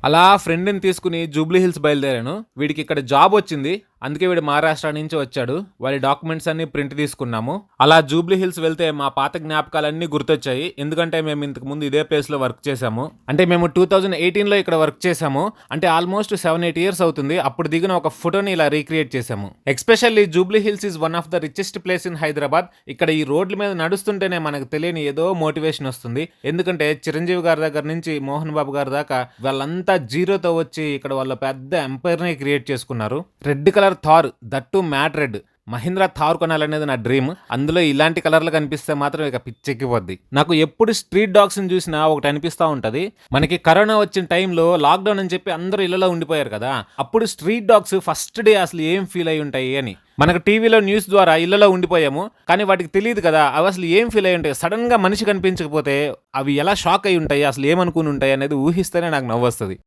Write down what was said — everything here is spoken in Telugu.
అలా ఫ్రెండ్‌ని తీసుకొని జూబ్లీ హిల్స్ బయలుదేరాను. వీడికి ఇక్కడ జాబ్ వచ్చింది. అందుకే వీడు మహారాష్ట్ర నుంచి వచ్చాడు. వాడి డాక్యుమెంట్స్ అన్నీ ప్రింట్ తీసుకున్నాము. అలా జూబ్లీ హిల్స్ వెళ్తే మా పాత జ్ఞాపకాలన్నీ గుర్తొచ్చాయి. ఎందుకంటే మేము ఇంతకు ముందు ఇదే ప్లేస్‌లో వర్క్ చేశాము. అంటే మేము 2018లో ఇక్కడ వర్క్ చేశాము. అంటే ఆల్మోస్ట్ 7, 8 ఇయర్స్ అవుతుంది. అప్పుడు దిగిన ఒక ఫోటోని ఇలా రీక్రియేట్ చేశాము. Especially Jubilee hills is one of the richest place in Hyderabad. ఇక్కడ ఈ రోడ్ల మీద నడుస్తుంటేనే మనకు తెలియని ఏదో మోటివేషన్ వస్తుంది. ఎందుకంటే చిరంజీవి గారి దగ్గర నుంచి మోహన్ బాబు గారి దాకా వాళ్ళంతా జీరోతో వచ్చి ఇక్కడ వాళ్ళ పెద్ద ఎంపైర్‌ని క్రియేట్ చేసుకున్నారు. Red colour Thar, that matte red. Mahindra Thar కొనాలనేది నా డ్రీమ్. అందులో ఇలాంటి కలర్లు కనిపిస్తే మాత్రం ఇక పిచ్చెక్కిపోద్ది. నాకు ఎప్పుడు స్ట్రీట్ డాగ్స్ ని చూసినా ఒకటి అనిపిస్తా ఉంటది. మనకి కరోనా వచ్చిన టైంలో లాక్డౌన్ అని చెప్పి అందరూ ఇళ్లలో ఉండిపోయారు కదా, అప్పుడు స్ట్రీట్ డాగ్స్ ఫస్ట్ డే అసలు ఏం ఫీల్ అయి ఉంటాయి అని. మనకు టీవీలో న్యూస్ ద్వారా ఇళ్లలో ఉండిపోయాము, కానీ వాటికి తెలియదు కదా అవి అసలు ఏం ఫీల్ అయి ఉంటాయి. సడన్ గా మనిషి కనిపించకపోతే అవి ఎలా షాక్ అయి ఉంటాయి, అసలు ఏమనుకుని ఉంటాయి అనేది ఊహిస్తేనే నాకు నవ్వు వస్తుంది.